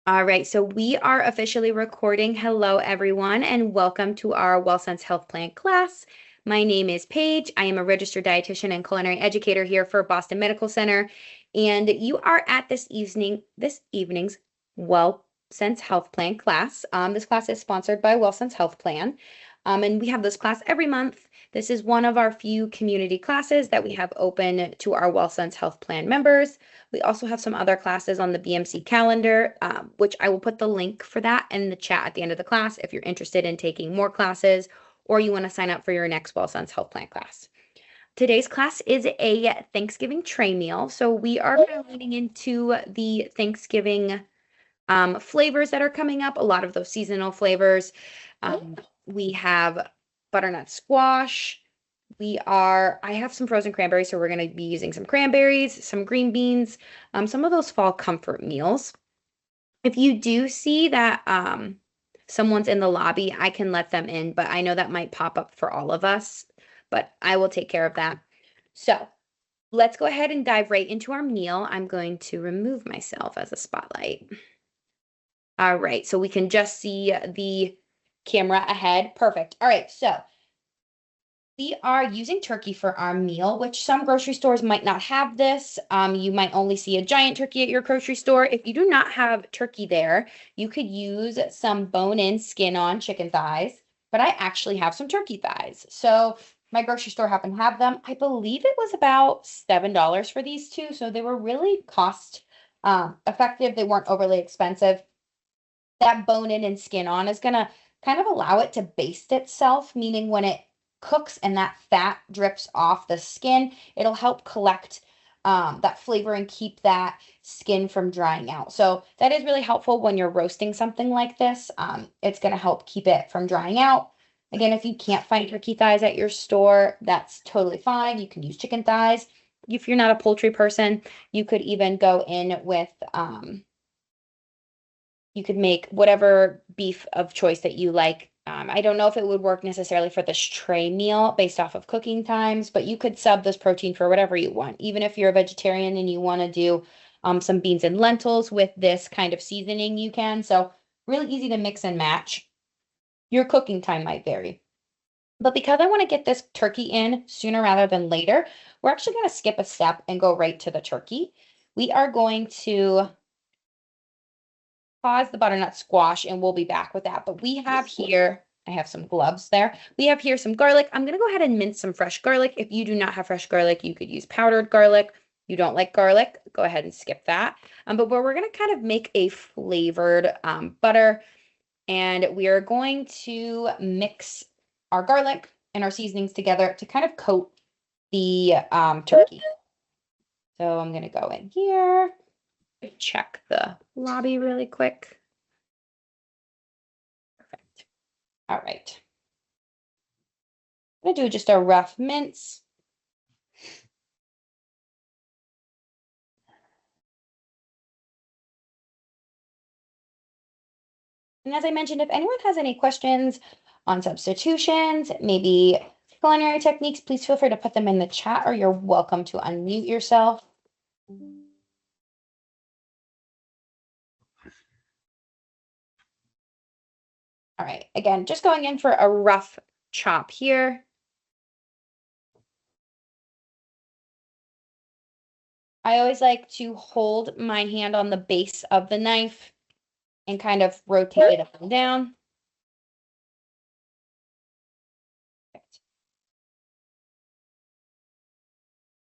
All right, so we are officially recording. Hello, everyone, and welcome to our WellSense Health Plan class. My name is Paige. I am a registered dietitian and culinary educator here for Boston Medical Center, and you are at this evening's WellSense Health Plan class. This class is sponsored by WellSense Health Plan, and we have this class every month. This is one of our few community classes that we have open to our WellSense Health Plan members. We also have some other classes on the BMC calendar, which I will put the link for that in the chat at the end of the class if you're interested in taking more classes or you want to sign up for your next WellSense Health Plan class. Today's class is a Thanksgiving tray meal. So we are kind of leaning into the Thanksgiving flavors that are coming up, a lot of those seasonal flavors. We have butternut squash. I have some frozen cranberries, so we're going to be using some cranberries, some green beans, some of those fall comfort meals. If you do see that someone's in the lobby, I can let them in, but I know that might pop up for all of us, but I will take care of that. So let's go ahead and dive right into our meal. I'm going to remove myself as a spotlight. All right, so we can just see the camera ahead. Perfect. All right, so we are using turkey for our meal, which some grocery stores might not have this. You might only see a giant turkey at your grocery store. If you do not have turkey there, you could use some bone-in, skin-on chicken thighs, but I actually have some turkey thighs. So my grocery store happened to have them. I believe it was about $7 for these two, so they were really cost effective. They weren't overly expensive. That bone-in and skin-on is going to kind of allow it to baste itself, meaning when it cooks and that fat drips off the skin, it'll help collect that flavor and keep that skin from drying out. So that is really helpful when you're roasting something like this. It's going to help keep it from drying out. Again, if you can't find turkey thighs at your store, that's totally fine. You can use chicken thighs. If you're not a poultry person, you could even go in with you could make whatever beef of choice that you like. I don't know if it would work necessarily for this tray meal based off of cooking times, but you could sub this protein for whatever you want. Even if you're a vegetarian and you want to do some beans and lentils with this kind of seasoning, you can. So really easy to mix and match. Your cooking time might vary. But because I want to get this turkey in sooner rather than later, we're actually going to skip a step and go right to the turkey. We are going to pause the butternut squash and we'll be back with that. But we have here, I have some gloves there. We have here some garlic. I'm going to go ahead and mince some fresh garlic. If you do not have fresh garlic, you could use powdered garlic. You don't like garlic, go ahead and skip that. But we're going to kind of make a flavored butter, and we are going to mix our garlic and our seasonings together to kind of coat the turkey. So I'm going to go in here, check the lobby really quick. Perfect. All right. I'm going to do just a rough mince. And as I mentioned, if anyone has any questions on substitutions, maybe culinary techniques, please feel free to put them in the chat, or you're welcome to unmute yourself. All right, again, just going in for a rough chop here. I always like to hold my hand on the base of the knife and kind of rotate it up and down.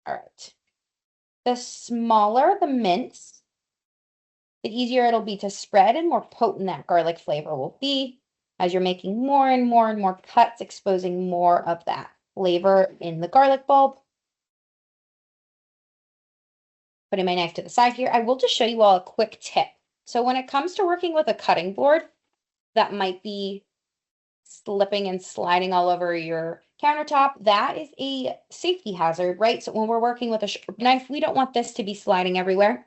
All right. The smaller the mince, the easier it'll be to spread and more potent that garlic flavor will be as you're making more and more and more cuts, exposing more of that flavor in the garlic bulb. Putting my knife to the side here, I will just show you all a quick tip. So when it comes to working with a cutting board that might be slipping and sliding all over your countertop, that is a safety hazard, right? So when we're working with a sharp knife, we don't want this to be sliding everywhere.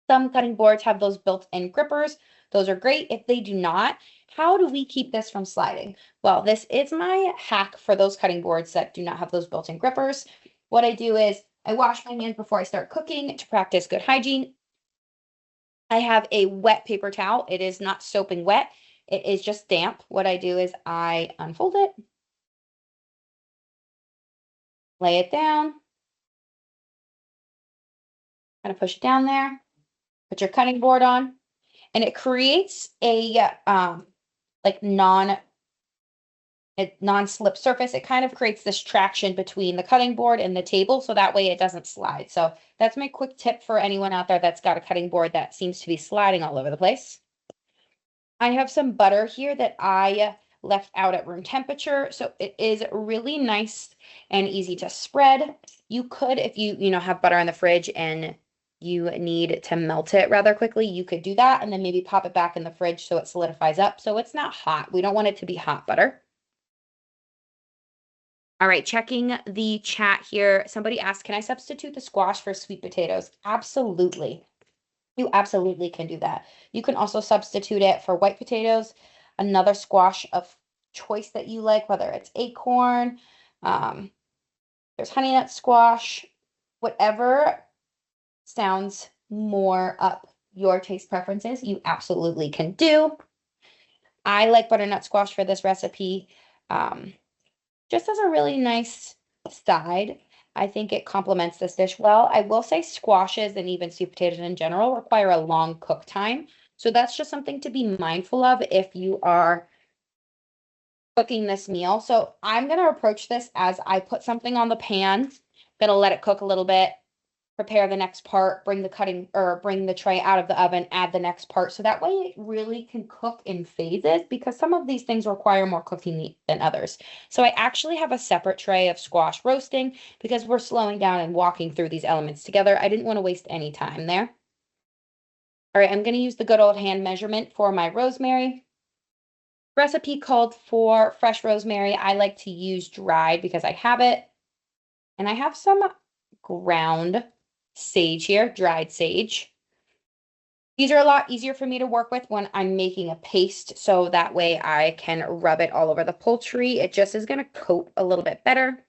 Some cutting boards have those built-in grippers. Those are great. If they do not, how do we keep this from sliding? Well, this is my hack for those cutting boards that do not have those built-in grippers. What I do is I wash my hands before I start cooking to practice good hygiene. I have a wet paper towel. It is not soaping wet. It is just damp. What I do is I unfold it, lay it down, kind of push it down there, put your cutting board on, and it creates a like non-slip surface. It kind of creates this traction between the cutting board and the table, so that way it doesn't slide. So that's my quick tip for anyone out there that's got a cutting board that seems to be sliding all over the place. I have some butter here that I left out at room temperature, so it is really nice and easy to spread. You could, if you have butter in the fridge and you need to melt it rather quickly, you could do that and then maybe pop it back in the fridge so it solidifies up. So it's not hot. We don't want it to be hot butter. All right, checking the chat here. Somebody asked, can I substitute the squash for sweet potatoes? Absolutely. You absolutely can do that. You can also substitute it for white potatoes, another squash of choice that you like, whether it's acorn, there's honey nut squash, whatever sounds more up your taste preferences, you absolutely can do. I like butternut squash for this recipe, just as a really nice side. I think it complements this dish well. I will say squashes and even sweet potatoes in general require a long cook time. So that's just something to be mindful of if you are cooking this meal. So I'm going to approach this as I put something on the pan, going to let it cook a little bit, prepare the next part, bring the tray out of the oven, add the next part. So that way it really can cook in phases because some of these things require more cooking than others. So I actually have a separate tray of squash roasting because we're slowing down and walking through these elements together. I didn't want to waste any time there. All right, I'm going to use the good old hand measurement for my rosemary. Recipe called for fresh rosemary. I like to use dried because I have it. And I have some ground sage here, dried sage. These are a lot easier for me to work with when I'm making a paste, so that way I can rub it all over the poultry. It just is going to coat a little bit better.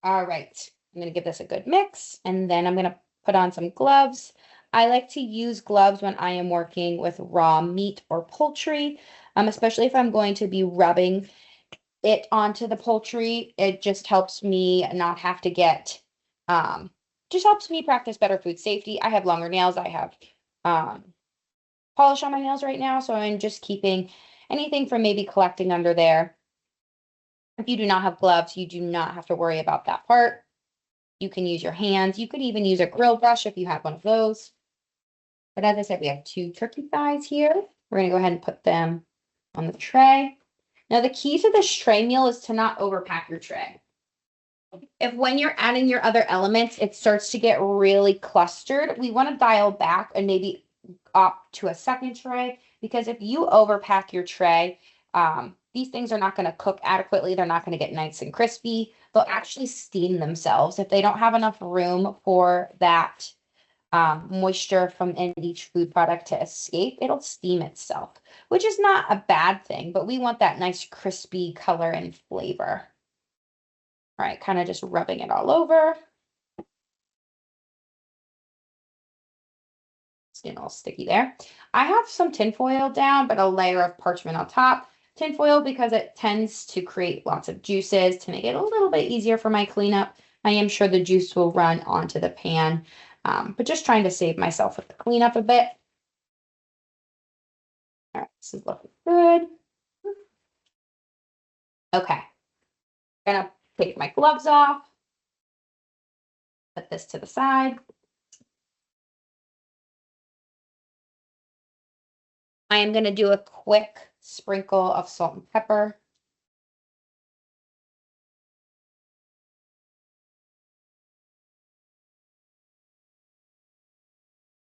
All right, I'm going to give this a good mix, and then I'm going to put on some gloves. I like to use gloves when I am working with raw meat or poultry, especially if I'm going to be rubbing it onto the poultry. It just helps me not have to get, just helps me practice better food safety. I have longer nails. I have polish on my nails right now, so I'm just keeping anything from maybe collecting under there. If you do not have gloves, you do not have to worry about that part. You can use your hands. You could even use a grill brush if you have one of those. But as I said, we have 2 turkey thighs here. We're going to go ahead and put them on the tray. Now, the key to this tray meal is to not overpack your tray. If when you're adding your other elements, it starts to get really clustered, we want to dial back and maybe opt to a second tray, because if you overpack your tray, these things are not going to cook adequately. They're not going to get nice and crispy. They'll actually steam themselves. If they don't have enough room for that moisture from in each food product to escape, it'll steam itself, which is not a bad thing, but we want that nice crispy color and flavor. All right, kind of just rubbing it all over. It's getting a little sticky there. I have some tinfoil down, but a layer of parchment on top. Tinfoil because it tends to create lots of juices to make it a little bit easier for my cleanup. I am sure the juice will run onto the pan, but just trying to save myself with the cleanup a bit. All right, this is looking good. Okay, I'm gonna take my gloves off, put this to the side. I am gonna do a quick sprinkle of salt and pepper.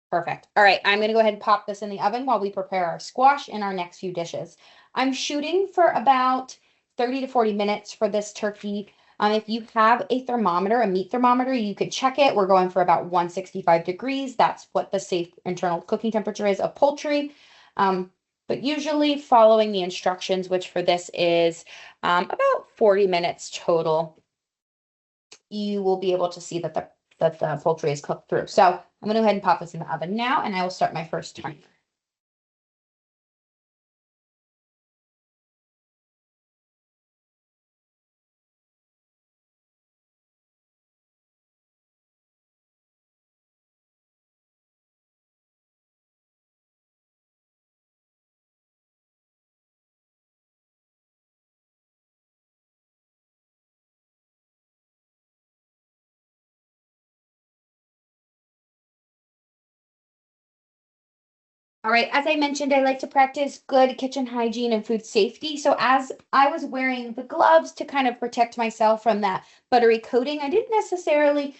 Perfect. All right, I'm going to go ahead and pop this in the oven while we prepare our squash and our next few dishes. I'm shooting for about 30 to 40 minutes for this turkey. If you have a thermometer, a meat thermometer, you could check it. We're going for about 165 degrees. That's what the safe internal cooking temperature is of poultry. But usually following the instructions, which for this is about 40 minutes total. you will be able to see that the poultry is cooked through. So I'm going to go ahead and pop this in the oven now, and I will start my first timer. All right, as I mentioned, I like to practice good kitchen hygiene and food safety. So as I was wearing the gloves to kind of protect myself from that buttery coating, I didn't necessarily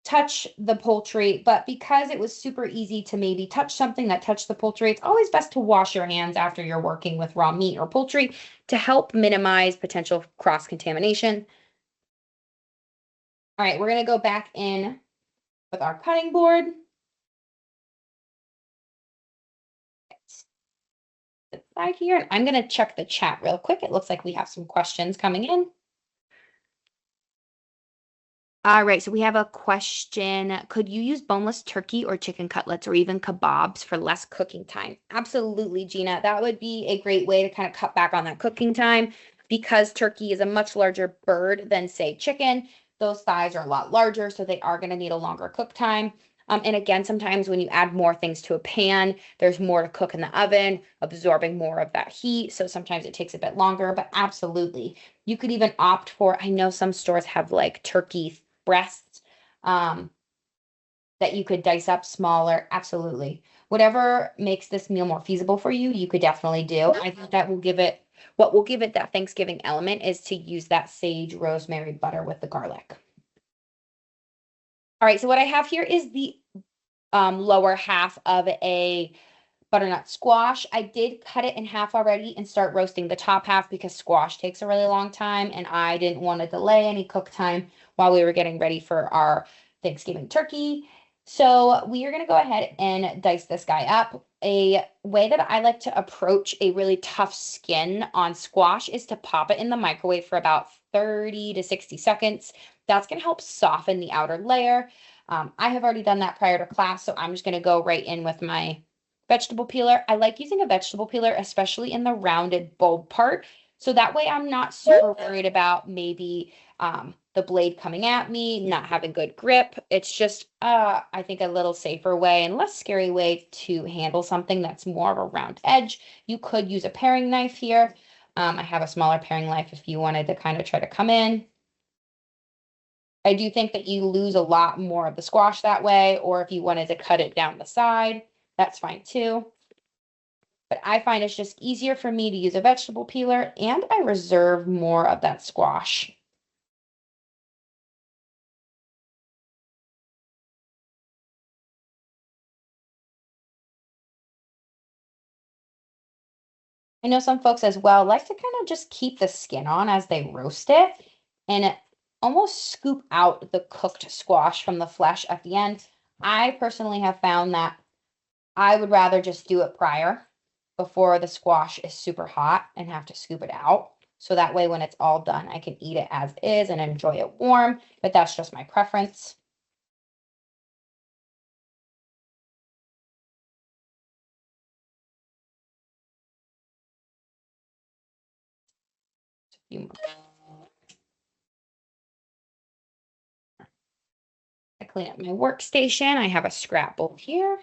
touch the poultry, but because it was super easy to maybe touch something that touched the poultry, it's always best to wash your hands after you're working with raw meat or poultry to help minimize potential cross-contamination. All right, we're going to go back in with our cutting board. Side here. I'm going to check the chat real quick. It looks like we have some questions coming in. All right, so we have a question. Could you use boneless turkey or chicken cutlets or even kebabs for less cooking time? Absolutely, Gina. That would be a great way to kind of cut back on that cooking time because turkey is a much larger bird than, say, chicken. Those thighs are a lot larger, so they are going to need a longer cook time. And again, sometimes when you add more things to a pan, there's more to cook in the oven, absorbing more of that heat. So sometimes it takes a bit longer, but absolutely. You could even opt for, I know some stores have like turkey breasts that you could dice up smaller. Absolutely. Whatever makes this meal more feasible for you, you could definitely do. I think that will give it, what will give it that Thanksgiving element is to use that sage, rosemary butter with the garlic. All right, so what I have here is the lower half of a butternut squash. I did cut it in half already and start roasting the top half because squash takes a really long time and I didn't want to delay any cook time while we were getting ready for our Thanksgiving turkey. So we are going to go ahead and dice this guy up. A way that I like to approach a really tough skin on squash is to pop it in the microwave for about 30 to 60 seconds. That's going to help soften the outer layer. I have already done that prior to class, so I'm just going to go right in with my vegetable peeler. I like using a vegetable peeler, especially in the rounded bulb part. So that way I'm not super worried about maybe the blade coming at me, not having good grip. It's just, I think, a little safer way and less scary way to handle something that's more of a round edge. You could use a paring knife here. I have a smaller paring knife if you wanted to kind of try to come in. I do think that you lose a lot more of the squash that way, or if you wanted to cut it down the side, that's fine too. But I find it's just easier for me to use a vegetable peeler and I reserve more of that squash. I know some folks as well like to kind of just keep the skin on as they roast it and almost scoop out the cooked squash from the flesh at the end. I personally have found that I would rather just do it prior before the squash is super hot and have to scoop it out. So that way, when it's all done, I can eat it as is and enjoy it warm, but that's just my preference. I clean up my workstation. I have a scrap bowl here.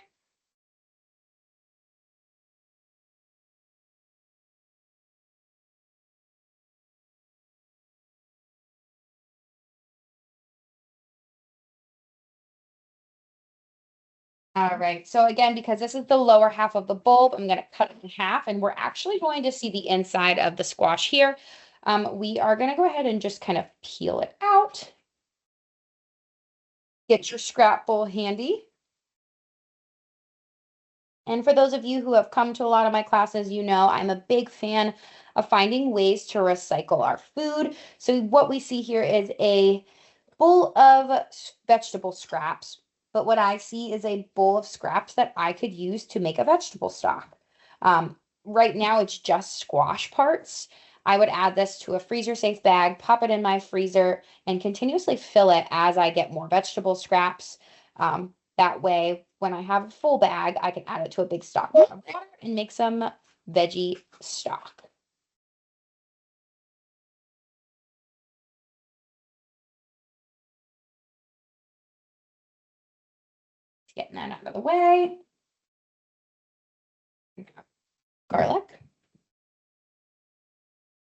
All right, so again, because this is the lower half of the bulb, I'm going to cut it in half, and we're actually going to see the inside of the squash here. We are going to go ahead and just kind of peel it out. Get your scrap bowl handy. And for those of you who have come to a lot of my classes, you know I'm a big fan of finding ways to recycle our food. So what we see here is a bowl of vegetable scraps, but what I see is a bowl of scraps that I could use to make a vegetable stock. Right now it's just squash parts. I would add this to a freezer safe bag, pop it in my freezer, and continuously fill it as I get more vegetable scraps. That way, when I have a full bag, I can add it to a big stock pot of water and make some veggie stock. Getting that out of the way. Garlic.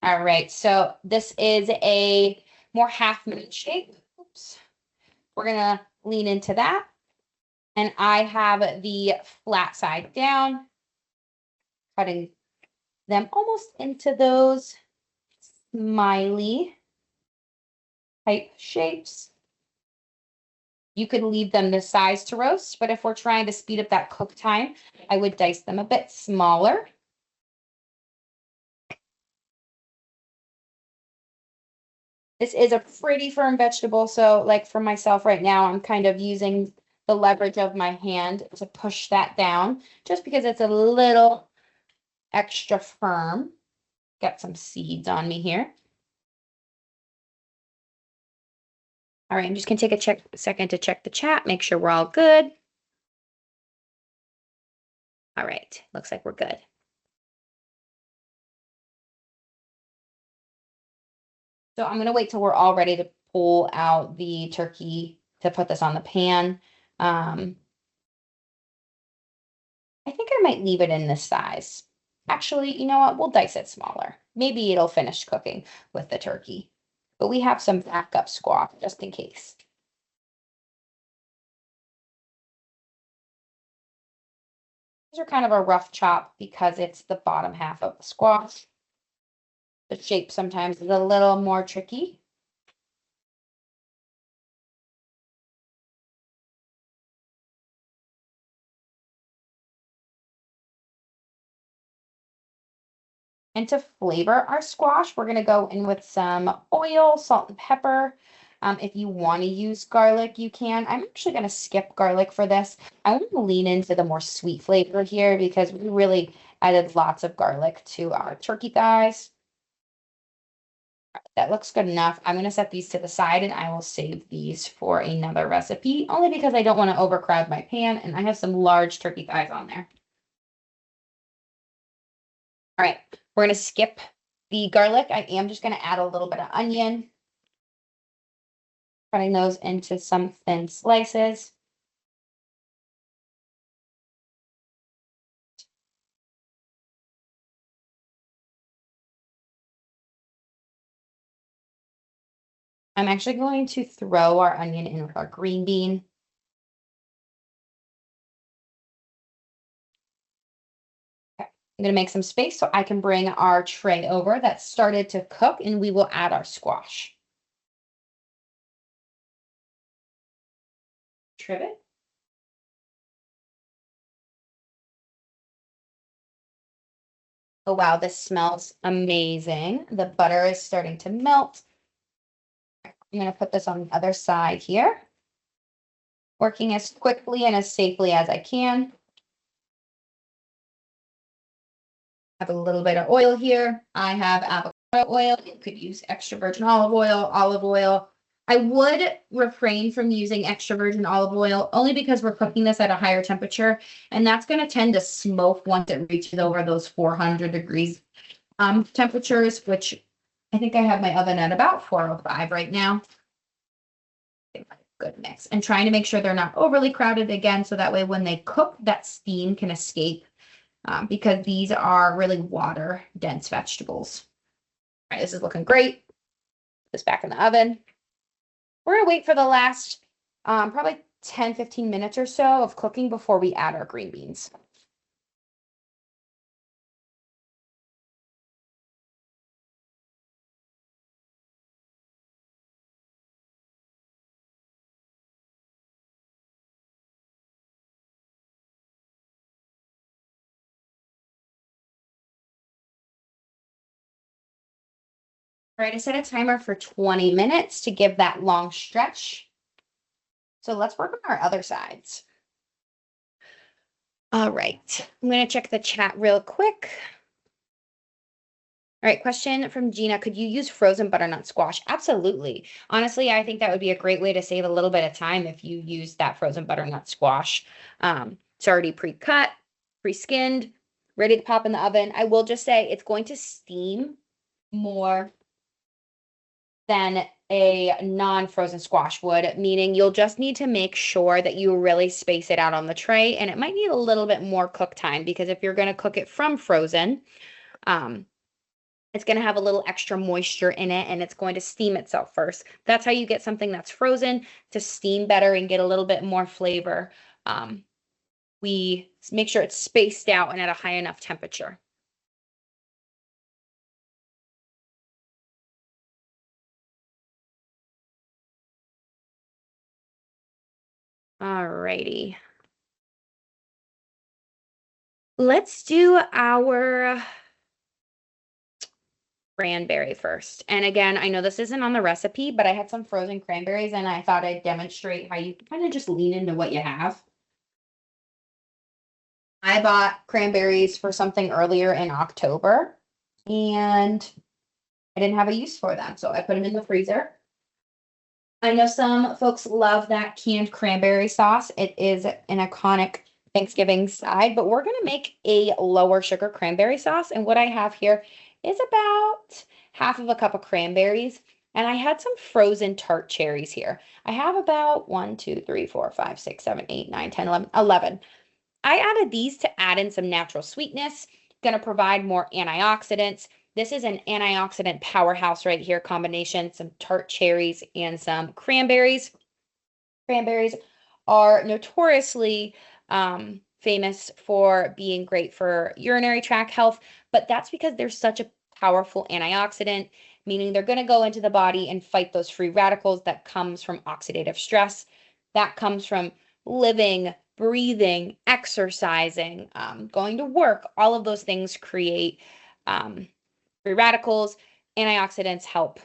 All right, so this is a more half moon shape. Oops. We're gonna lean into that. And I have the flat side down, cutting them almost into those smiley type shapes. You could leave them this size to roast, but if we're trying to speed up that cook time, I would dice them a bit smaller. This is a pretty firm vegetable, so like for myself right now, I'm kind of using the leverage of my hand to push that down, just because it's a little extra firm. Got some seeds on me here. All right, I'm just gonna take a second to check the chat, make sure we're all good. All right, looks like we're good. So I'm gonna wait till we're all ready to pull out the turkey to put this on the pan. I think I might leave it in this size. Actually, you know what? We'll dice it smaller. Maybe it'll finish cooking with the turkey. But we have some backup squash just in case. These are kind of a rough chop because it's the bottom half of the squash. The shape sometimes is a little more tricky. And to flavor our squash, we're going to go in with some oil, salt, and pepper. If you want to use garlic, you can. I'm actually going to skip garlic for this. I want to lean into the more sweet flavor here because we really added lots of garlic to our turkey thighs. That looks good enough. I'm going to set these to the side and I will save these for another recipe, only because I don't want to overcrowd my pan and I have some large turkey thighs on there. All right, we're going to skip the garlic. I am just going to add a little bit of onion, cutting those into some thin slices. I'm actually going to throw our onion in with our green bean. Okay, I'm going to make some space so I can bring our tray over that started to cook and we will add our squash. Trivet. Oh, wow, this smells amazing. The butter is starting to melt. I'm going to put this on the other side here, working as quickly and as safely as I can. Have a little bit of oil here. I have avocado oil. You could use extra virgin olive oil, olive oil. I would refrain from using extra virgin olive oil only because we're cooking this at a higher temperature, and that's going to tend to smoke once it reaches over those 400 degrees temperatures, which I think I have my oven at about 405 right now. Good mix. And trying to make sure they're not overly crowded again, so that way when they cook, that steam can escape because these are really water dense vegetables. All right, this is looking great. Put this back in the oven. We're going to wait for the last probably 10-15 minutes or so of cooking before we add our green beans. All right, I set a timer for 20 minutes to give that long stretch. So let's work on our other sides. All right, I'm going to check the chat real quick. All right, question from Gina. Could you use frozen butternut squash? Absolutely. Honestly, I think that would be a great way to save a little bit of time if you use that frozen butternut squash. It's already pre-cut, pre-skinned, ready to pop in the oven. I will just say it's going to steam more than a non-frozen squash would, meaning you'll just need to make sure that you really space it out on the tray, and it might need a little bit more cook time because if you're going to cook it from frozen, um, it's going to have a little extra moisture in it and it's going to steam itself first. That's how you get something that's frozen to steam better and get a little bit more flavor. We make sure it's spaced out and at a high enough temperature. All righty. Let's do our cranberry first. And again, I know this isn't on the recipe, but I had some frozen cranberries and I thought I'd demonstrate how you kind of just lean into what you have. I bought cranberries for something earlier in October and I didn't have a use for them, so I put them in the freezer. I know some folks love that canned cranberry sauce. It is an iconic Thanksgiving side, but we're going to make a lower sugar cranberry sauce. And what I have here is about half of a cup of cranberries. And I had some frozen tart cherries here. I have about 1, 2, 3, 4, 5, 6, 7, 8, 9, 10, 11, 11. I added these to add in some natural sweetness, going to provide more antioxidants. This is an antioxidant powerhouse right here combination, some tart cherries and some cranberries. Cranberries are notoriously famous for being great for urinary tract health, but that's because they're such a powerful antioxidant, meaning they're going to go into the body and fight those free radicals that comes from oxidative stress. That comes from living, breathing, exercising, going to work. All of those things create free radicals. Antioxidants help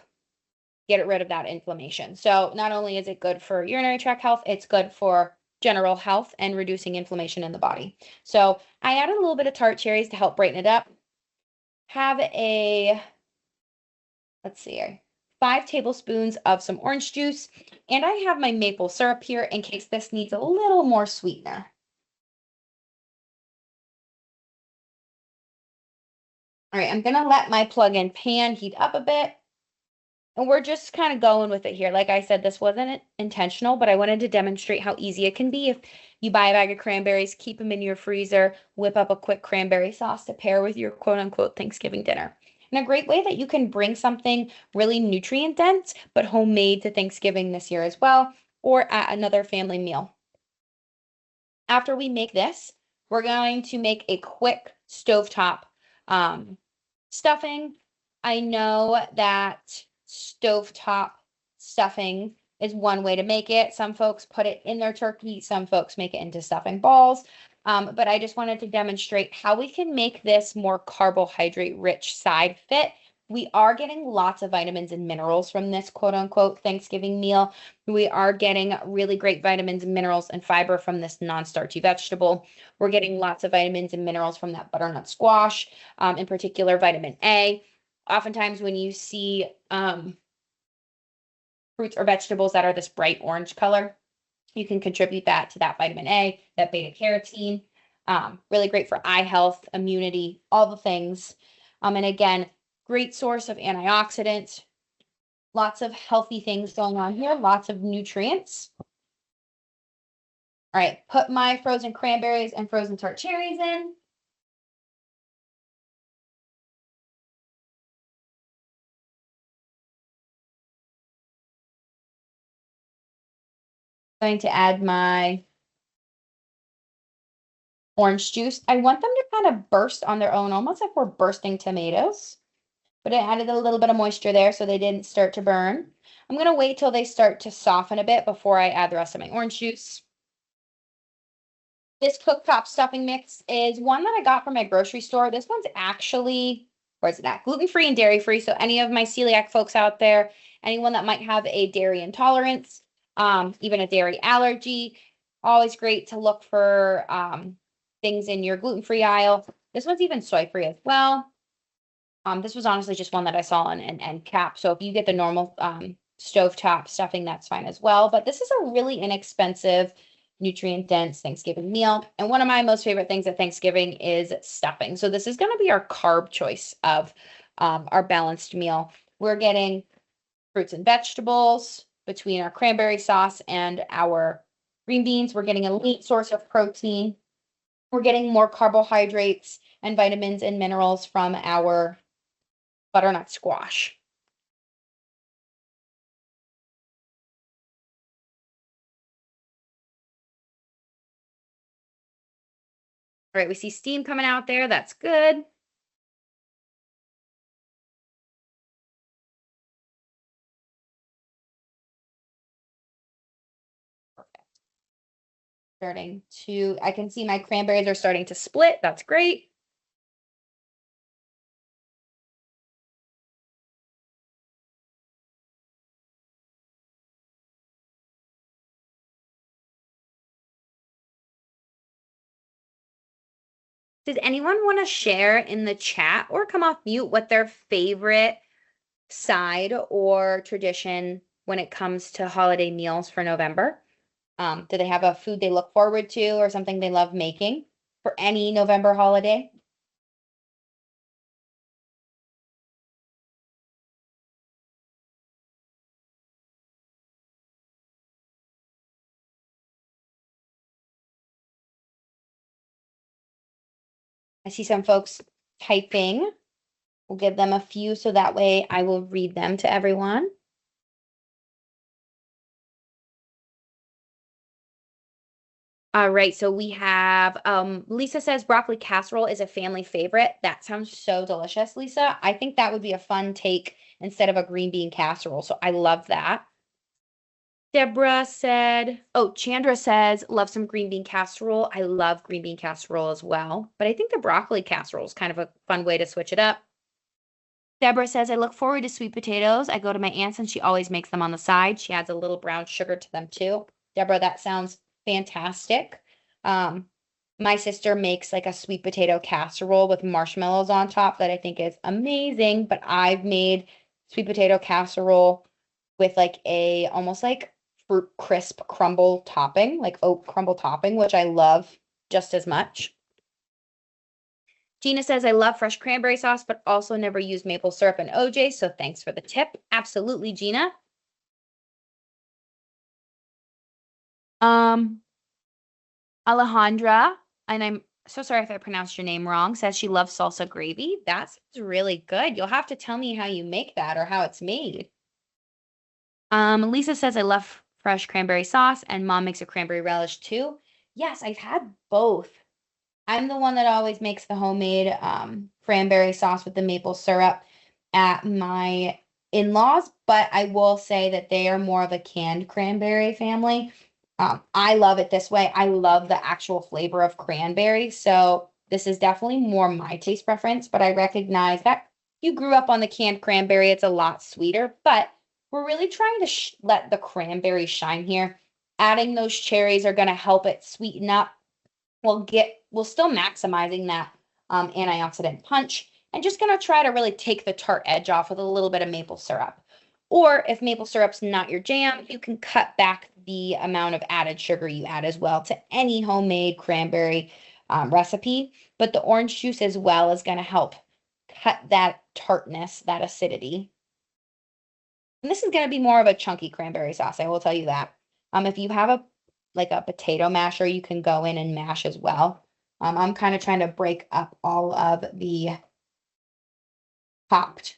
get rid of that inflammation. So not only is it good for urinary tract health, it's good for general health and reducing inflammation in the body. So I added a little bit of tart cherries to help brighten it up. Have let's see, 5 tablespoons of some orange juice. And I have my maple syrup here in case this needs a little more sweetener. All right, I'm gonna let my plug-in pan heat up a bit. And we're just kind of going with it here. Like I said, this wasn't intentional, but I wanted to demonstrate how easy it can be if you buy a bag of cranberries, keep them in your freezer, whip up a quick cranberry sauce to pair with your quote unquote Thanksgiving dinner. And a great way that you can bring something really nutrient dense, but homemade to Thanksgiving this year as well, or at another family meal. After we make this, we're going to make a quick stovetop stuffing. I know that stovetop stuffing is one way to make it. Some folks put it in their turkey, some folks make it into stuffing balls. But I just wanted to demonstrate how we can make this more carbohydrate rich side fit. We are getting lots of vitamins and minerals from this quote unquote Thanksgiving meal. We are getting really great vitamins and minerals and fiber from this non-starchy vegetable. We're getting lots of vitamins and minerals from that butternut squash, in particular vitamin A. Oftentimes when you see fruits or vegetables that are this bright orange color, you can contribute that to that vitamin A, that beta carotene. Really great for eye health, immunity, all the things. And again, great source of antioxidants, lots of healthy things going on here, lots of nutrients. All right, put my frozen cranberries and frozen tart cherries in. Going to add my orange juice. I want them to kind of burst on their own, almost like we're bursting tomatoes. But it added a little bit of moisture there so they didn't start to burn. I'm going to wait till they start to soften a bit before I add the rest of my orange juice. This cooktop stuffing mix is one that I got from my grocery store. This one's actually, where's it at? Gluten-free and dairy-free. So any of my celiac folks out there, anyone that might have a dairy intolerance, even a dairy allergy, always great to look for things in your gluten-free aisle. This one's even soy-free as well. This was honestly just one that I saw in an end cap. So if you get the normal stovetop stuffing, that's fine as well. But this is a really inexpensive, nutrient dense Thanksgiving meal. And one of my most favorite things at Thanksgiving is stuffing. So this is going to be our carb choice of our balanced meal. We're getting fruits and vegetables between our cranberry sauce and our green beans. We're getting a elite source of protein. We're getting more carbohydrates and vitamins and minerals from our butternut squash. All right, we see steam coming out there. That's good. Perfect. I can see my cranberries are starting to split. That's great. Does anyone want to share in the chat or come off mute what their favorite side or tradition when it comes to holiday meals for November? Do they have a food they look forward to or something they love making for any November holiday? I see some folks typing. We'll give them a few so that way I will read them to everyone. All right, so we have Lisa says broccoli casserole is a family favorite. That sounds so delicious, Lisa. I think that would be a fun take instead of a green bean casserole. So I love that. Chandra says, love some green bean casserole. I love green bean casserole as well, but I think the broccoli casserole is kind of a fun way to switch it up. Deborah says, I look forward to sweet potatoes. I go to my aunt's and she always makes them on the side. She adds a little brown sugar to them too. Deborah, that sounds fantastic. Um, my sister makes like a sweet potato casserole with marshmallows on top that I think is amazing, but I've made sweet potato casserole with like a almost like fruit crisp crumble topping, like oat crumble topping, which I love just as much. Gina says, I love fresh cranberry sauce, but also never use maple syrup and OJ. So thanks for the tip. Absolutely, Gina. Um, Alejandra, and I'm so sorry if I pronounced your name wrong, says she loves salsa gravy. That sounds really good. You'll have to tell me how you make that or how it's made. Lisa says, I love fresh cranberry sauce, and mom makes a cranberry relish too. Yes, I've had both. I'm the one that always makes the homemade cranberry sauce with the maple syrup at my in-laws, but I will say that they are more of a canned cranberry family. I love it this way. I love the actual flavor of cranberry, so this is definitely more my taste preference, but I recognize that you grew up on the canned cranberry, it's a lot sweeter, but we're really trying to let the cranberry shine here. Adding those cherries are going to help it sweeten up. We'll still maximizing that antioxidant punch and just gonna try to really take the tart edge off with a little bit of maple syrup. Or if maple syrup's not your jam, you can cut back the amount of added sugar you add as well to any homemade cranberry recipe. But the orange juice as well is gonna help cut that tartness, that acidity. And this is gonna be more of a chunky cranberry sauce, I will tell you that. If you have a potato masher, you can go in and mash as well. I'm kind of trying to break up all of the popped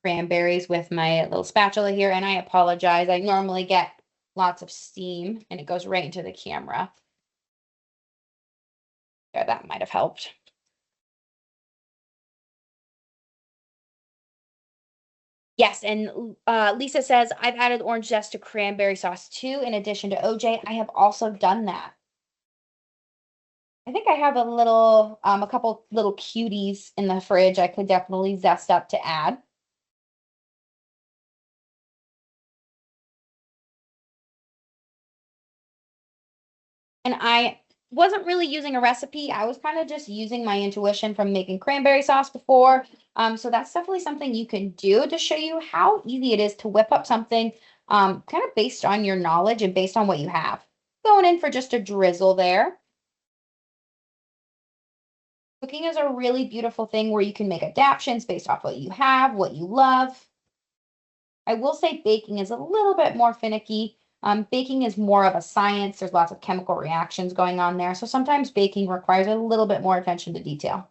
cranberries with my little spatula here, and I apologize. I normally get lots of steam and it goes right into the camera. There, that might have helped. Yes, and Lisa says, I've added orange zest to cranberry sauce too, in addition to OJ. I have also done that. I think I have a couple little cuties in the fridge I could definitely zest up to add. And wasn't really using a recipe. I was kind of just using my intuition from making cranberry sauce before. So that's definitely something you can do to show you how easy it is to whip up something kind of based on your knowledge and based on what you have. Going in for just a drizzle there. Cooking is a really beautiful thing where you can make adaptations based off what you have, what you love. I will say baking is a little bit more finicky. Baking is more of a science. There's lots of chemical reactions going on there. So sometimes baking requires a little bit more attention to detail.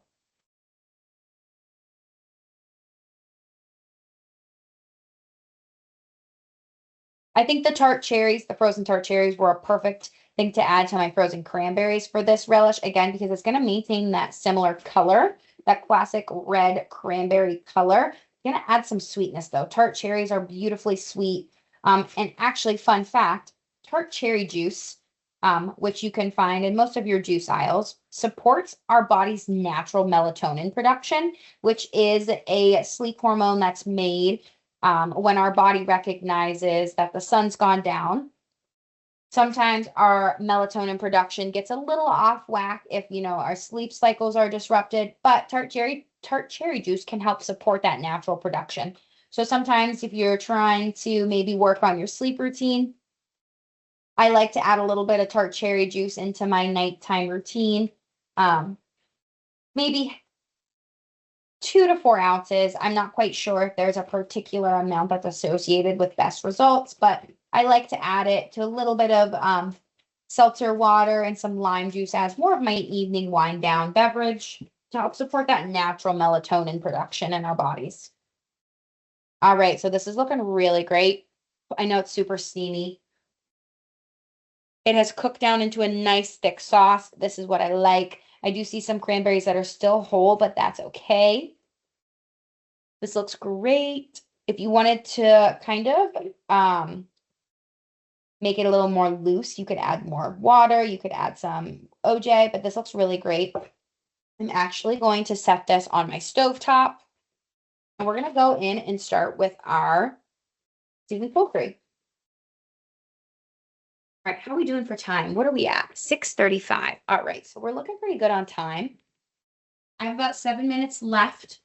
I think the tart cherries, the frozen tart cherries, were a perfect thing to add to my frozen cranberries for this relish, again, because it's going to maintain that similar color, that classic red cranberry color. Going to add some sweetness though. Tart cherries are beautifully sweet. And actually, fun fact, tart cherry juice, which you can find in most of your juice aisles, supports our body's natural melatonin production, which is a sleep hormone that's made when our body recognizes that the sun's gone down. Sometimes our melatonin production gets a little off whack if our sleep cycles are disrupted, but tart cherry juice can help support that natural production. So sometimes if you're trying to maybe work on your sleep routine, I like to add a little bit of tart cherry juice into my nighttime routine. Maybe 2 to 4 ounces. I'm not quite sure if there's a particular amount that's associated with best results, but I like to add it to a little bit of seltzer water and some lime juice as more of my evening wind down beverage to help support that natural melatonin production in our bodies. All right, so this is looking really great. I know it's super steamy. It has cooked down into a nice thick sauce. This is what I like. I do see some cranberries that are still whole, but that's okay. This looks great. If you wanted to kind of make it a little more loose, you could add more water. You could add some OJ, but this looks really great. I'm actually going to set this on my stovetop. And we're going to go in and start with our seasoned poultry. All right, how are we doing for time? What are we at? 6:35. All right, so we're looking pretty good on time. I have about 7 minutes left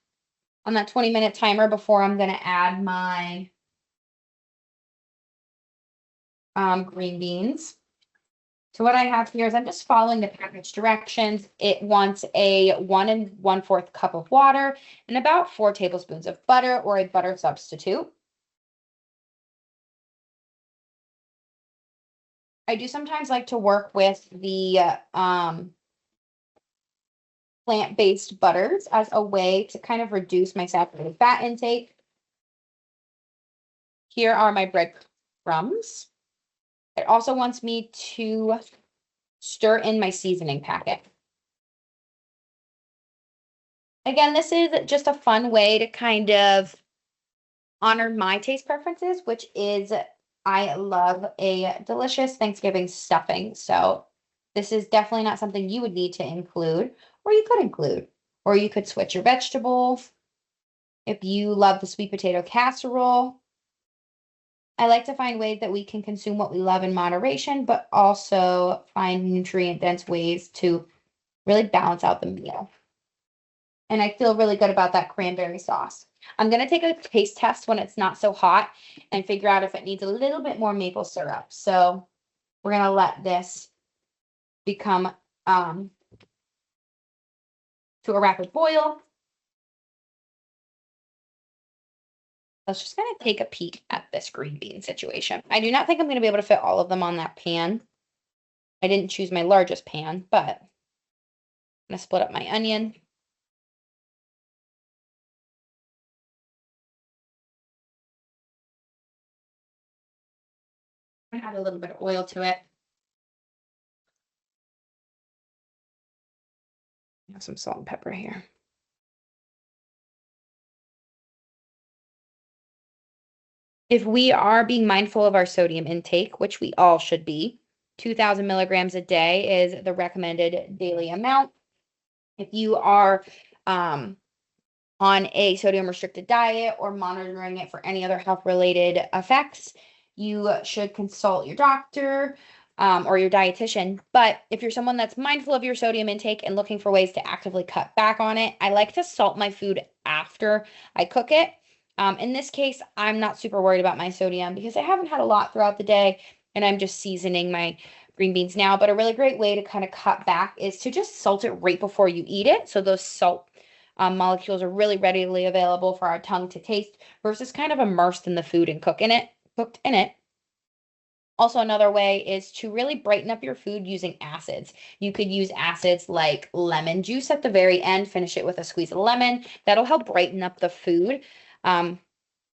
on that 20-minute timer before I'm going to add my green beans. So what I have here is I'm just following the package directions. It wants a 1 1/4 cup of water and about 4 tablespoons of butter or a butter substitute. I do sometimes like to work with the plant-based butters as a way to kind of reduce my saturated fat intake. Here are my breadcrumbs. It also wants me to stir in my seasoning packet. Again, this is just a fun way to kind of honor my taste preferences, which is I love a delicious Thanksgiving stuffing. So this is definitely not something you would need to include, or you could include, or you could switch your vegetables. If you love the sweet potato casserole, I like to find ways that we can consume what we love in moderation, but also find nutrient-dense ways to really balance out the meal. And I feel really good about that cranberry sauce. I'm going to take a taste test when it's not so hot and figure out if it needs a little bit more maple syrup. So we're going to let this become to a rapid boil. Let's just kind of take a peek at this green bean situation. I do not think I'm going to be able to fit all of them on that pan. I didn't choose my largest pan, but I'm going to split up my onion. I add a little bit of oil to it. I have some salt and pepper here. If we are being mindful of our sodium intake, which we all should be, 2,000 milligrams a day is the recommended daily amount. If you are on a sodium restricted diet or monitoring it for any other health related effects, you should consult your doctor or your dietitian. But if you're someone that's mindful of your sodium intake and looking for ways to actively cut back on it, I like to salt my food after I cook it. In this case, I'm not super worried about my sodium because I haven't had a lot throughout the day and I'm just seasoning my green beans now. But a really great way to kind of cut back is to just salt it right before you eat it. So those salt molecules are really readily available for our tongue to taste versus kind of immersed in the food and cooked in it. Also, another way is to really brighten up your food using acids. You could use acids like lemon juice at the very end, finish it with a squeeze of lemon. That'll help brighten up the food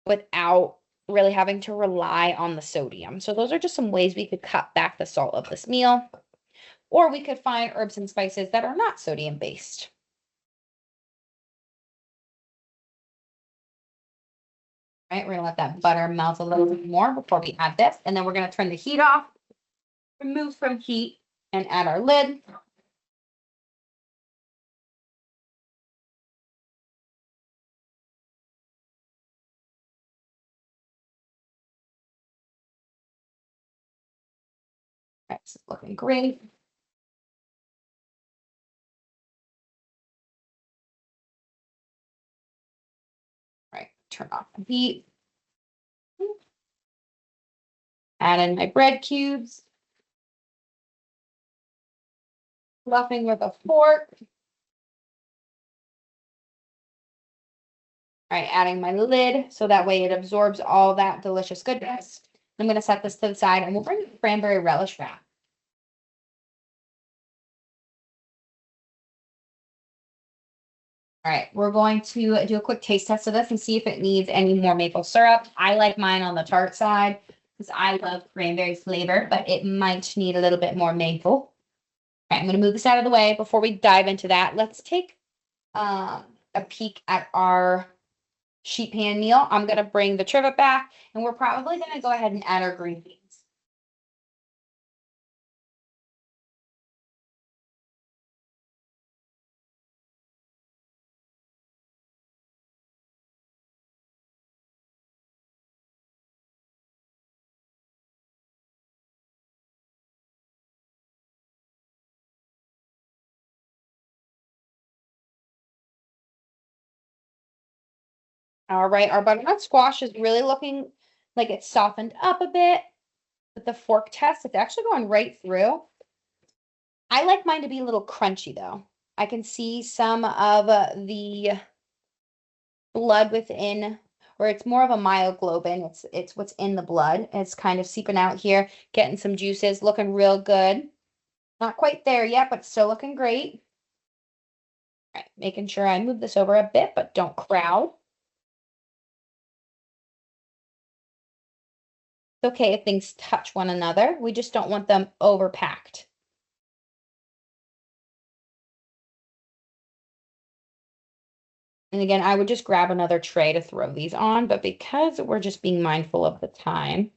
without really having to rely on the sodium. So those are just some ways we could cut back the salt of this meal. Or we could find herbs and spices that are not sodium based. Right, we're gonna let that butter melt a little bit more before we add this. And then we're gonna turn the heat off, remove from heat, and add our lid. Okay, this is looking great. All right, turn off the heat. Add in my bread cubes. Fluffing with a fork. All right, adding my lid so that way it absorbs all that delicious goodness. I'm going to set this to the side and we'll bring the cranberry relish wrap. All right, we're going to do a quick taste test of this and see if it needs any more maple syrup. I like mine on the tart side because I love cranberry flavor, but it might need a little bit more maple. All right, I'm going to move this out of the way. Before we dive into that, let's take a peek at our sheet pan meal. I'm going to bring the trivet back and we're probably going to go ahead and add our green beans. All right, our butternut squash is really looking like it's softened up a bit. With the fork test, it's actually going right through. I like mine to be a little crunchy though. I can see some of the blood within, or it's more of a myoglobin. It's what's in the blood. It's kind of seeping out here, getting some juices, looking real good. Not quite there yet, but still looking great. All right, making sure I move this over a bit, but don't crowd. It's okay if things touch one another. We just don't want them overpacked. And again, I would just grab another tray to throw these on, but because we're just being mindful of the time,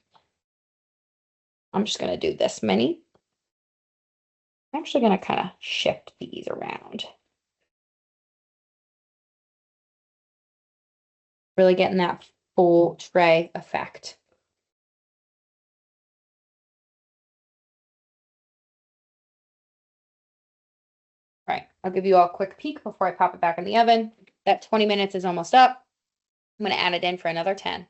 I'm just going to do this many. I'm actually going to kind of shift these around. Really getting that full tray effect. All right, I'll give you all a quick peek before I pop it back in the oven. That 20 minutes is almost up. I'm going to add it in for another 10.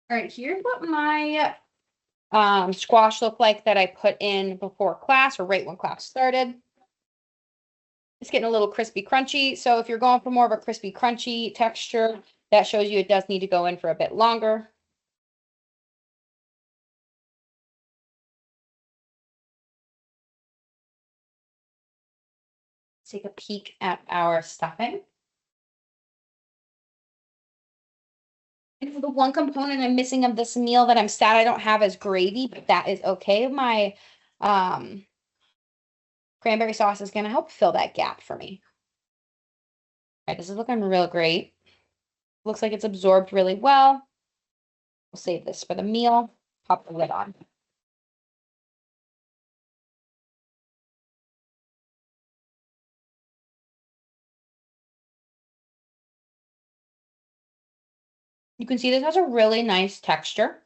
All right, here's what my squash looked like that I put in before class or right when class started. It's getting a little crispy crunchy. So if you're going for more of a crispy crunchy texture, that shows you it does need to go in for a bit longer. Take a peek at our stuffing. And the one component I'm missing of this meal that I'm sad I don't have is gravy, but that is okay. My cranberry sauce is going to help fill that gap for me. All right, this is looking real great. Looks like it's absorbed really well. We'll save this for the meal. Pop the lid on. You can see this has a really nice texture.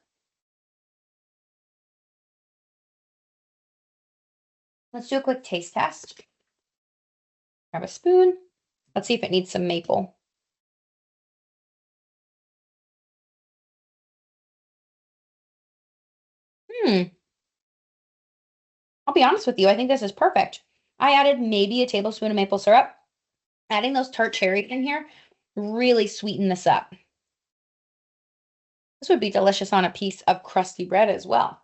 Let's do a quick taste test. Grab a spoon. Let's see if it needs some maple. I'll be honest with you, I think this is perfect. I added maybe a tablespoon of maple syrup. Adding those tart cherries in here really sweeten this up. This would be delicious on a piece of crusty bread as well.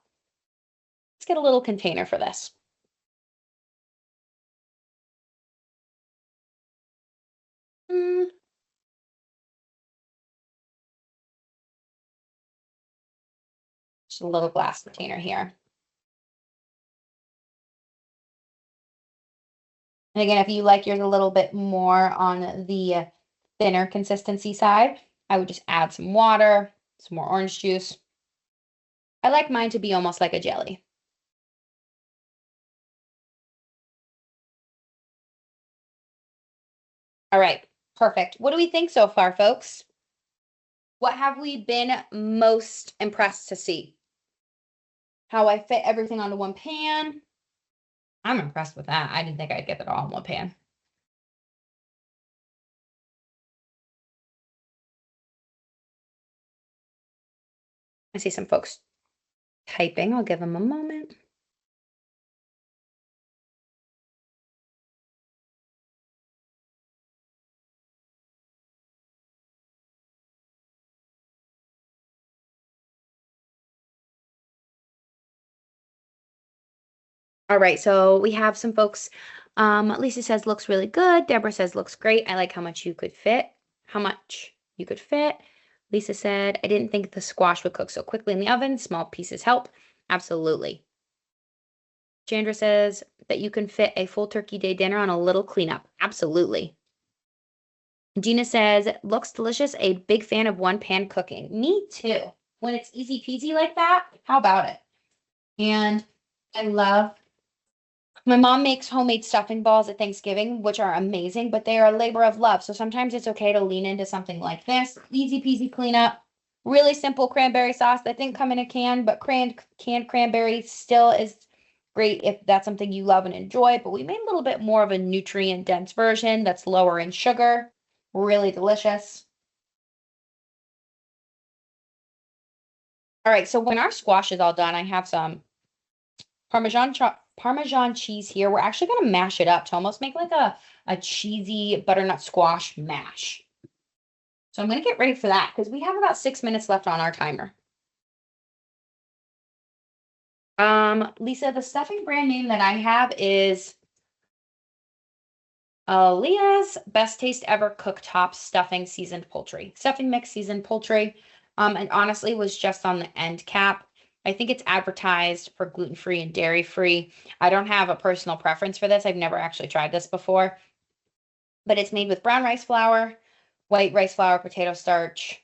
Let's get a little container for this. Just a little glass container here. And again, if you like yours a little bit more on the thinner consistency side, I would just add some water, some more orange juice. I like mine to be almost like a jelly. All right, perfect. What do we think so far, folks? What have we been most impressed to see? How I fit everything onto one pan. I'm impressed with that. I didn't think I'd get that all in one pan. I see some folks typing. I'll give them a moment. All right, so we have some folks. Lisa says looks really good. Deborah says looks great. I like how much you could fit. How much you could fit. Lisa said, I didn't think the squash would cook so quickly in the oven. Small pieces help. Absolutely. Chandra says that you can fit a full turkey day dinner on a little cleanup. Absolutely. Gina says, looks delicious. A big fan of one pan cooking. Me too. When it's easy peasy like that, how about it? And I love my mom makes homemade stuffing balls at Thanksgiving, which are amazing, but they are a labor of love. So sometimes it's okay to lean into something like this. Easy peasy cleanup. Really simple cranberry sauce that didn't come in a can, but canned cranberry still is great if that's something you love and enjoy. But we made a little bit more of a nutrient dense version that's lower in sugar. Really delicious. All right, so when our squash is all done, I have some Parmesan cheese here. We're actually going to mash it up to almost make like a cheesy butternut squash mash. So I'm going to get ready for that because we have about 6 minutes left on our timer. Lisa, the stuffing brand name that I have is Leah's Best Taste Ever Cooktop Stuffing Seasoned Poultry. Stuffing mix seasoned poultry. And honestly was just on the end cap. I think it's advertised for gluten-free and dairy-free. I don't have a personal preference for this. I've never actually tried this before. But it's made with brown rice flour, white rice flour, potato starch,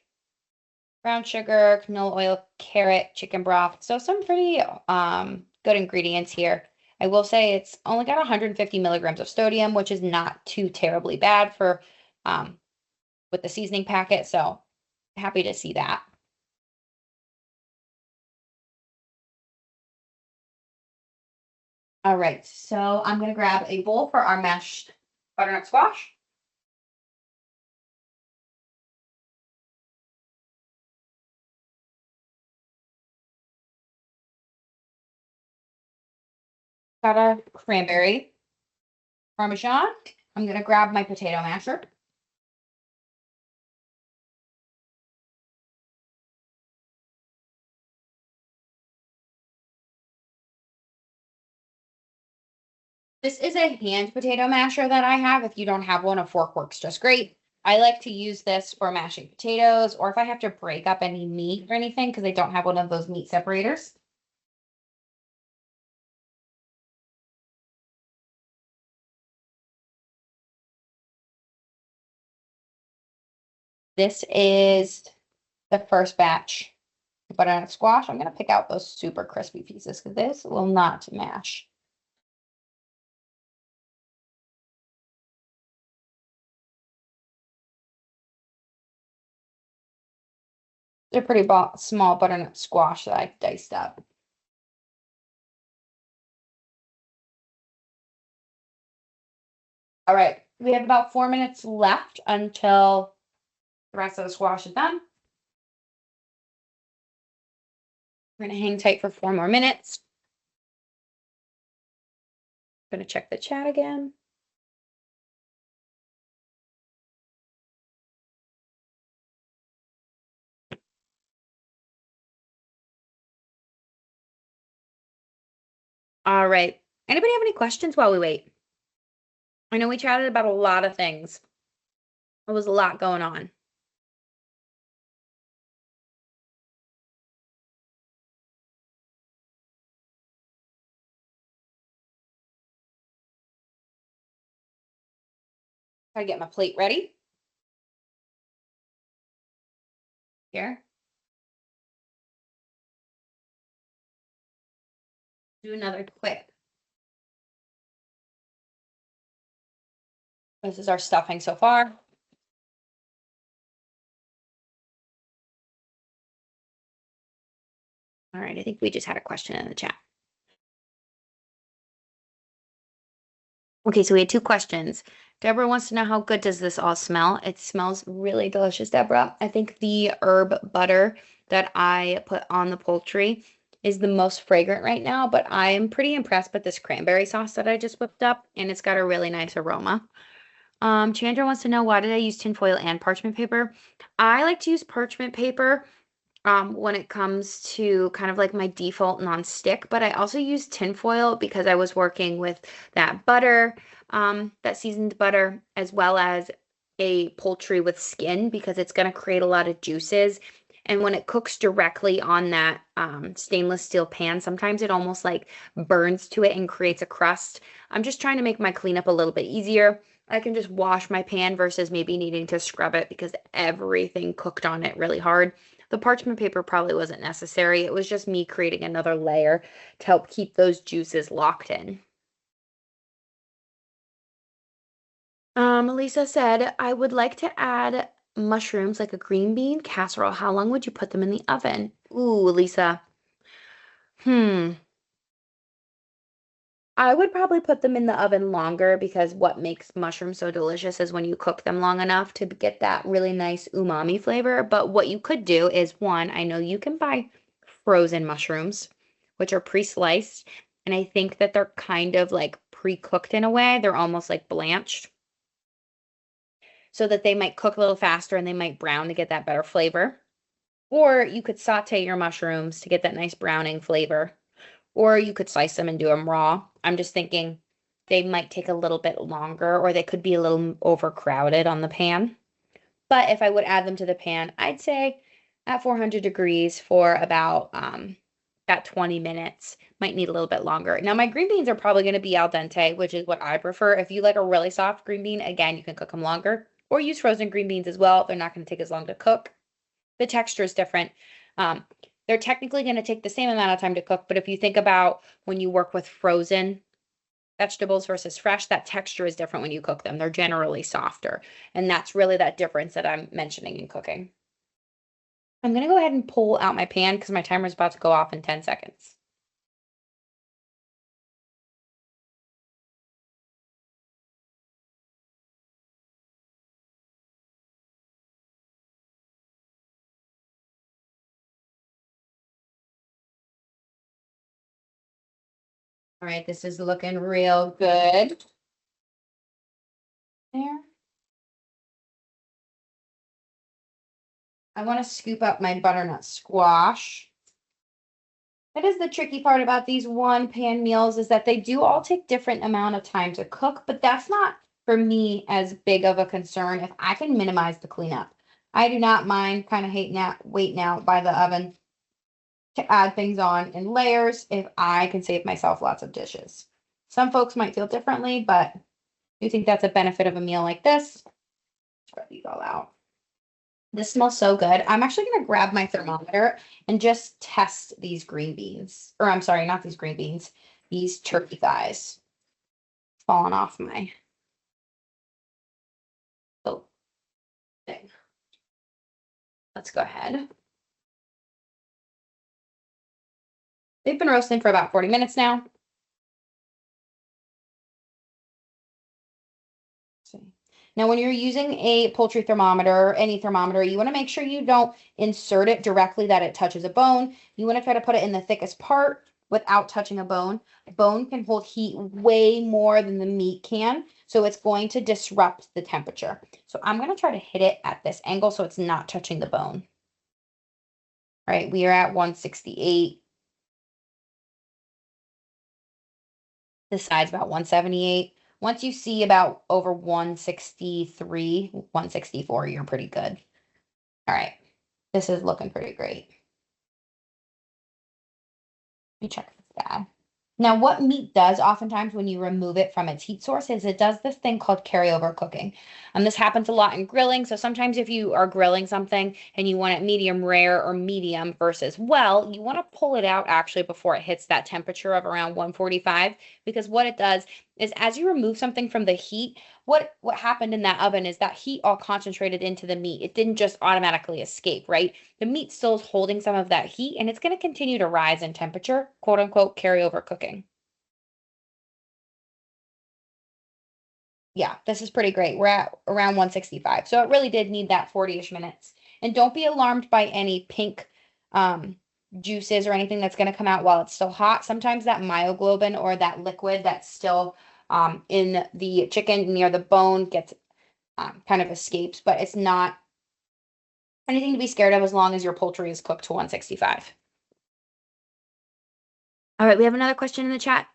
brown sugar, canola oil, carrot, chicken broth. So some pretty good ingredients here. I will say it's only got 150 milligrams of sodium, which is not too terribly bad for with the seasoning packet. So happy to see that. All right, so I'm going to grab a bowl for our mashed butternut squash. Got a cranberry, Parmesan. I'm going to grab my potato masher. This is a hand potato masher that I have. If you don't have one, a fork works just great. I like to use this for mashing potatoes or if I have to break up any meat or anything because I don't have one of those meat separators. This is the first batch of butternut squash. I'm going to pick out those super crispy pieces because this will not mash. They're pretty small butternut squash that I diced up. All right, we have about 4 minutes left until the rest of the squash is done. We're gonna hang tight for 4 more minutes. I'm gonna check the chat again. All right. Anybody have any questions while we wait? I know we chatted about a lot of things. There was a lot going on. Gotta get my plate ready. Here. Do another quick. This is our stuffing so far. All right, I think we just had a question in the chat. Okay, so we had 2 questions. Deborah wants to know, how good does this all smell? It smells really delicious, Deborah. I think the herb butter that I put on the poultry is the most fragrant right now, but I am pretty impressed with this cranberry sauce that I just whipped up, and it's got a really nice aroma. Chandra wants to know, why did I use tinfoil and parchment paper? I like to use parchment paper when it comes to kind of like my default non-stick, but I also use tinfoil because I was working with that butter, that seasoned butter, as well as a poultry with skin, because it's going to create a lot of juices. And when it cooks directly on that stainless steel pan, sometimes it almost like burns to it and creates a crust. I'm just trying to make my cleanup a little bit easier. I can just wash my pan versus maybe needing to scrub it because everything cooked on it really hard. The parchment paper probably wasn't necessary. It was just me creating another layer to help keep those juices locked in. Lisa said, I would like to add mushrooms, like a green bean casserole. How long would you put them in the oven? Ooh, Lisa. I would probably put them in the oven longer, because what makes mushrooms so delicious is when you cook them long enough to get that really nice umami flavor. But what you could do is, one, I know you can buy frozen mushrooms, which are pre-sliced, and I think that they're kind of like pre-cooked in a way. They're almost like blanched, so that they might cook a little faster and they might brown to get that better flavor. Or you could saute your mushrooms to get that nice browning flavor. Or you could slice them and do them raw. I'm just thinking they might take a little bit longer, or they could be a little overcrowded on the pan. But if I would add them to the pan, I'd say at 400 degrees for about 20 minutes. Might need a little bit longer. Now, my green beans are probably going to be al dente, which is what I prefer. If you like a really soft green bean, again, you can cook them longer, or use frozen green beans as well. They're not going to take as long to cook. The texture is different. Um, they're technically going to take the same amount of time to cook, but if you think about when you work with frozen vegetables versus fresh, that texture is different when you cook them. They're generally softer, and that's really that difference that I'm mentioning in cooking. I'm going to go ahead and pull out my pan because my timer is about to go off in 10 seconds. All right, this is looking real good. There. I want to scoop up my butternut squash. That is the tricky part about these one pan meals, is that they do all take different amount of time to cook, but that's not for me as big of a concern if I can minimize the cleanup. I do not mind kind of waiting out by the oven to add things on in layers if I can save myself lots of dishes. Some folks might feel differently, but I do think that's a benefit of a meal like this. Spread these all out. This smells so good. I'm actually going to grab my thermometer and just test these green beans. Or I'm sorry, not these green beans, these turkey thighs. Falling off my thing. Let's go ahead. They've been roasting for about 40 minutes now. Now, when you're using a poultry thermometer, any thermometer, you want to make sure you don't insert it directly that it touches a bone. You want to try to put it in the thickest part without touching a bone. A bone can hold heat way more than the meat can, so it's going to disrupt the temperature. So I'm going to try to hit it at this angle so it's not touching the bone. All right, we are at 168. This side's about 178. Once you see about over 163, 164, you're pretty good. All right, this is looking pretty great. Let me check this guy. Now, what meat does oftentimes when you remove it from its heat source is it does this thing called carryover cooking. This happens a lot in grilling. So sometimes if you are grilling something and you want it medium rare or medium versus well, you want to pull it out actually before it hits that temperature of around 145, because what it does is as you remove something from the heat, what happened in that oven is that heat all concentrated into the meat. It didn't just automatically escape, right? The meat still is holding some of that heat and it's going to continue to rise in temperature, quote unquote, carryover cooking. Yeah, this is pretty great. We're at around 165. So it really did need that 40-ish minutes. And don't be alarmed by any pink juices or anything that's going to come out while it's still hot. Sometimes that myoglobin or that liquid that's still in the chicken near the bone gets kind of escapes, but it's not anything to be scared of as long as your poultry is cooked to 165. All right, we have another question in the chat.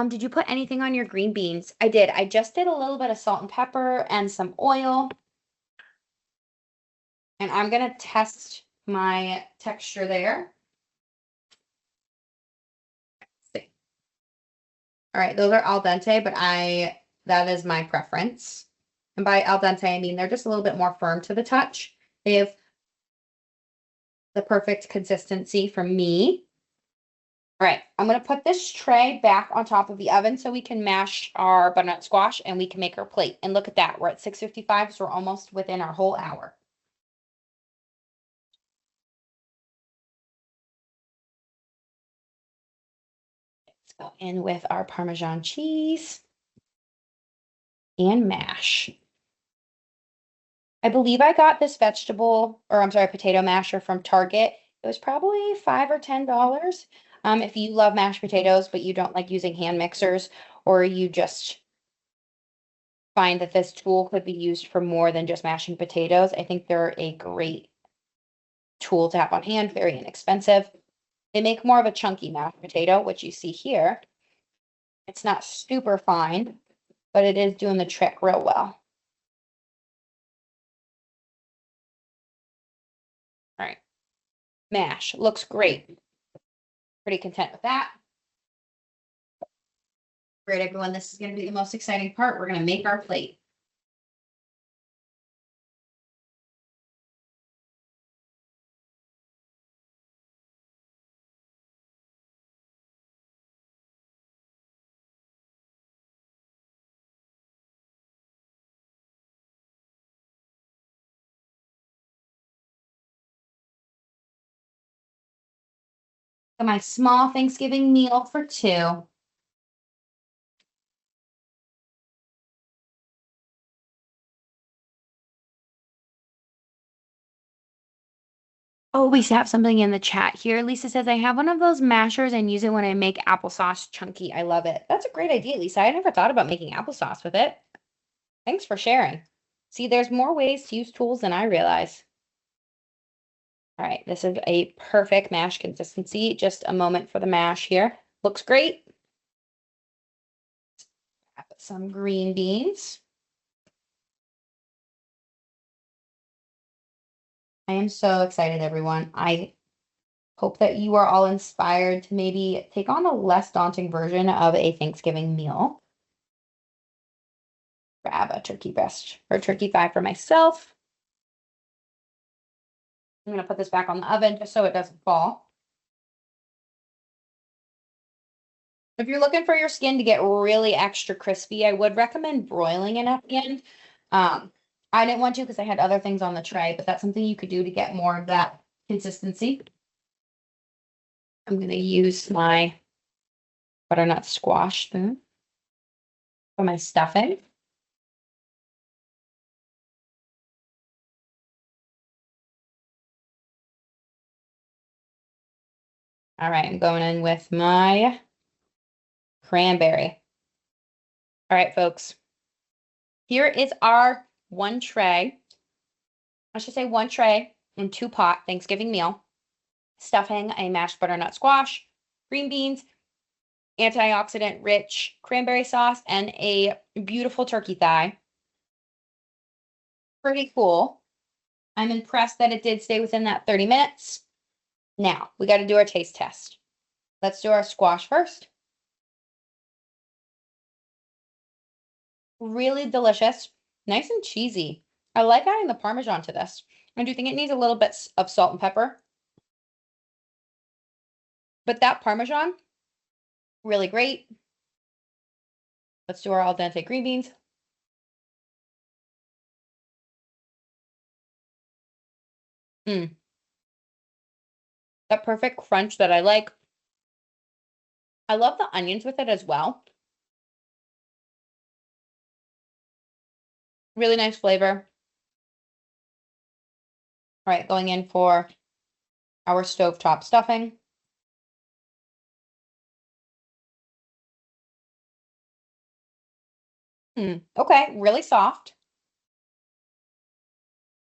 Did you put anything on your green beans? I did. I just did a little bit of salt and pepper and some oil. And I'm going to test my texture there. Let's see. All right, those are al dente, but that is my preference. And by al dente, I mean they're just a little bit more firm to the touch. They have the perfect consistency for me. All right, I'm going to put this tray back on top of the oven so we can mash our butternut squash and we can make our plate. And look at that, we're at 6:55, so we're almost within our whole hour. Let's go in with our Parmesan cheese and mash. I believe I got this potato masher from Target. It was probably $5 or $10. If you love mashed potatoes, but you don't like using hand mixers, or you just find that this tool could be used for more than just mashing potatoes, I think they're a great tool to have on hand, very inexpensive. They make more of a chunky mashed potato, which you see here. It's not super fine, but it is doing the trick real well. All right. Mash looks great. Pretty content with that. Great, everyone. This is going to be the most exciting part. We're going to make our plate. So my small Thanksgiving meal for two. Oh, we have something in the chat here. Lisa says, I have one of those mashers and use it when I make applesauce chunky. I love it. That's a great idea, Lisa. I never thought about making applesauce with it. Thanks for sharing. See, there's more ways to use tools than I realize. All right, this is a perfect mash consistency. Just a moment for the mash here. Looks great. Add some green beans. I am so excited, everyone. I hope that you are all inspired to maybe take on a less daunting version of a Thanksgiving meal. Grab a turkey breast or turkey thigh for myself. I'm going to put this back on the oven just so it doesn't fall. If you're looking for your skin to get really extra crispy, I would recommend broiling it at the end. I didn't want to because I had other things on the tray, but that's something you could do to get more of that consistency. I'm going to use my butternut squash spoon for my stuffing. All right, I'm going in with my cranberry. All right, folks. Here is our one tray. I should say one tray and 2-pot Thanksgiving meal. Stuffing a mashed butternut squash, green beans, antioxidant-rich cranberry sauce, and a beautiful turkey thigh. Pretty cool. I'm impressed that it did stay within that 30 minutes. Now, we got to do our taste test. Let's do our squash first. Really delicious. Nice and cheesy. I like adding the Parmesan to this. I do think it needs a little bit of salt and pepper. But that Parmesan, really great. Let's do our al dente green beans. That perfect crunch that I like. I love the onions with it as well. Really nice flavor. All right, going in for our stovetop stuffing. Okay, really soft.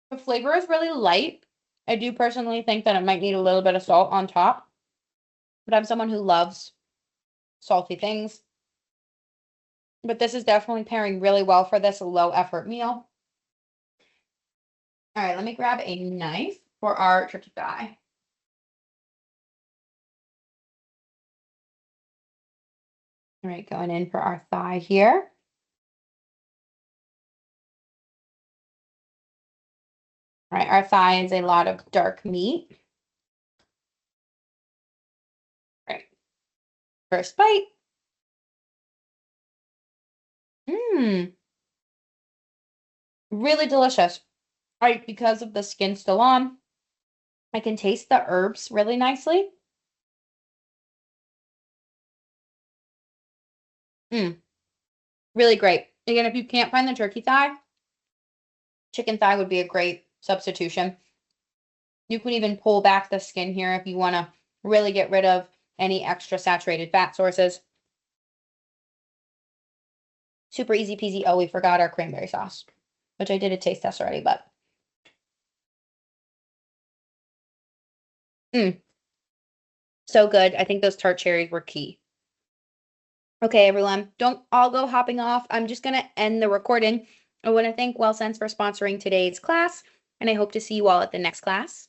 The flavor is really light. I do personally think that it might need a little bit of salt on top, but I'm someone who loves salty things. But this is definitely pairing really well for this low effort meal. All right, let me grab a knife for our turkey thigh. All right, going in for our thigh here. All right, our thigh is a lot of dark meat. All right, first bite. Really delicious. All right, because of the skin still on, I can taste the herbs really nicely. Really great. Again, if you can't find the turkey thigh, chicken thigh would be a great substitution. You could even pull back the skin here if you want to really get rid of any extra saturated fat sources. Super easy peasy. Oh, we forgot our cranberry sauce, which I did a taste test already, but so good. I think those tart cherries were key. Okay, everyone, don't all go hopping off. I'm just going to end the recording. I want to thank WellSense for sponsoring today's class, and I hope to see you all at the next class.